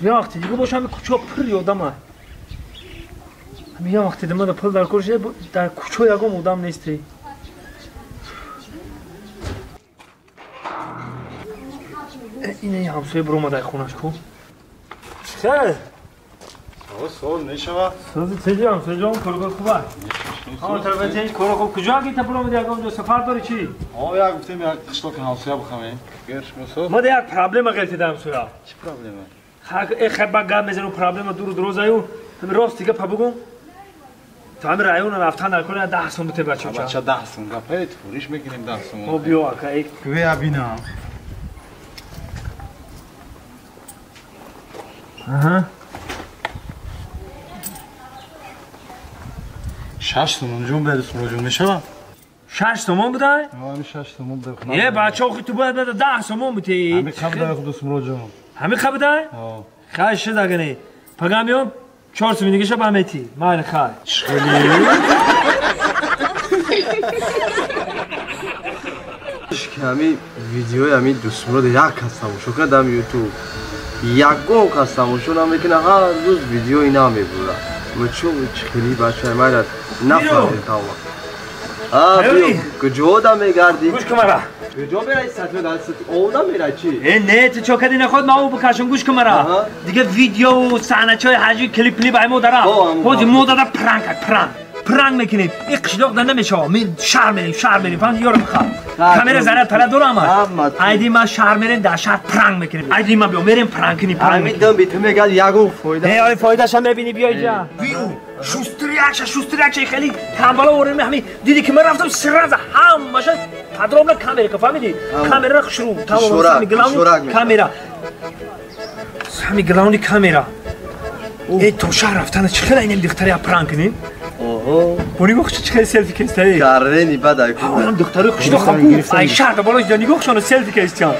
یه وقتی دیگه باشم کوچه پر یادمه. یه وقتی دیگه پل در کارش در کوچه یکم بودم نیستی. اینه همسایه برو ما در خونش کو. خیلی. سال نشوا. سال سجام کارگاه خوبه. اما تلویزیون کارو خوب کجا گیت برو ما دیگه اونجا سفر داری چی؟ یا گفتم یک قشتاق همسایه بخوام. گرش مسو. ما دیگه پرابلم گرفته دارم سویا. چی پرابلمه؟ خب گام میزنم پرابلم دور زایو. هم راست دیگه پبگم. تو هم رایون رفتن در کنه 10 سوم بده بچه‌ها. بچه 10 سوم گپه توریش میگیریم 10 سوم. خب بیا آقا کوی ابینا. آها. 6 تومن جون بدست روزون میشه. 6 تومن بده؟ همین 6 تومن بده. یه بچه‌ها خود تو باید بده 10 تومن بده. همین خبر خودت روزون. همین خبر؟ آه. خواهش داغنی. پگامیام 4 تومن دیگه شب همتی. مال خواهش. خیلی. همین ویدیو همین دوستمرد یک هستم شو کردم یوتیوب یکم هستم شو نمیکنه هر روز ویدیو اینا میبره چون خیلی بچه من نفهمید تمام بیو کجا دا میگردی گوش کمرا کجا میری سطح دست اونا میری چی نه تو چوکدی نخود ما او بکشم گوش کمرا دیگه ویدیو و صحنه‌های حاجی کلیپ بایمو دارم خودی مود دا پرانک میکنیم این قشلاق دنده میشه می شهر میریم فهم یارو میخواد کامera زره پلا دورم ایدی ما شهر میریم در شهر پرانک میکنیم ایدی ما بیام میریم پرانک کنیم میدم بی تو میگه یگو فایده آره فایدهش هم ببینی بیا اینجا شوستریاکش خیلی کامبالا ورم همین دیدی که من رفتم سراز هم ماشین پدرام کامera که فهمیدی کامera رو شروع تمام کامera همین گلاونی کامera ای تو شهر رفتن چه خیلی اینم دختری پرانک کنیم بونی گفت چه سلفی کشتی کارنی بعد اون دختری خوشی خوب ای شهر بالاش دانی گفت شون سلفی کشتیان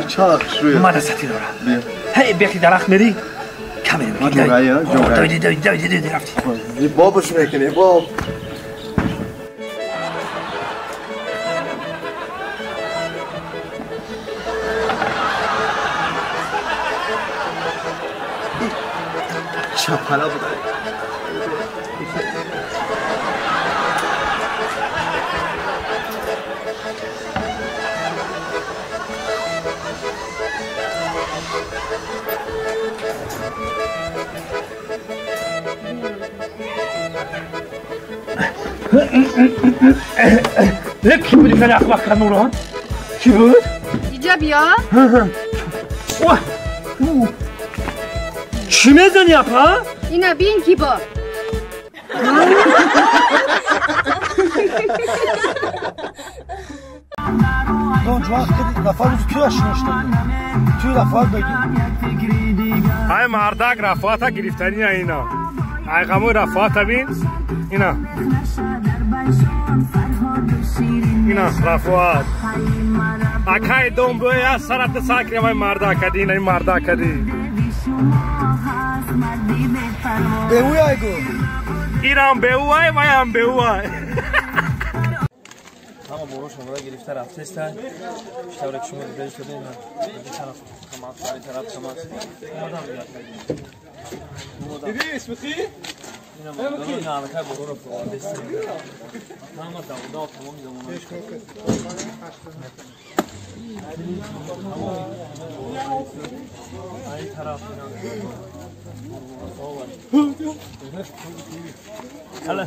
چاق شوی ما دستی داره هی بخی درخت میری کامera دویدی رفتی بابش میکنه باب چپالا بود کی بودی که اخلاق کرد نوران؟ کی بود؟ اینجا بیا چی میزنی اپا؟ اینا بین کی با دونج وقت رفاق کی آشناشته توی رفاق بگی های مردک رفاقتا گرفتنی اینا ای غمو رفاقتا بین اینا رفاقت اکای دوم روی از سرت ساکری های مردک کدی این مردک کدی بهوی آیگو ایران بهوی و هم بهوی اما برو شما را گرفته رفته استن شتاور که شما دیده شده اینا طرف شما دیدی اسمخی؟ اینا نامکه برو رو فواد استن نامه داودا تمامی زمانش این طرف اینا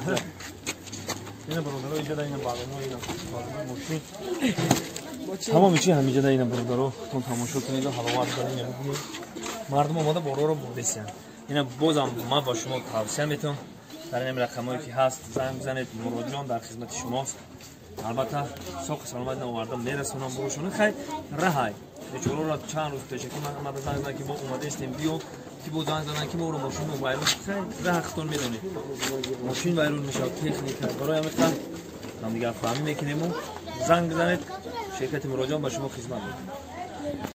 اینا برادرها اینجا دا اینا باقیمو ماشین تمام چی همینجا دا اینا برادرها تون تماشا کنید و حلاوت کنید مردم اومده برو رو بسیار اینا بازم من با شما توصیه میتونم در این رقمایی که هست زنگ بزنید مراد جان در خدمت شماست البته سوق سلامت مردم میرسونم بروشون خیلی رهای چورو را چند روز پیش که من اومده زنگ زدن که ما اومده استیم بیو که با زنگ زدن که ما رو ماشین رو وایرون خیلی رهختون میدونی ماشین وایرون میشه تکنیک برای همه هم دیگه فهمی میکنیم زنگ بزنید شرکت مراجعه با شما خدمت میکنه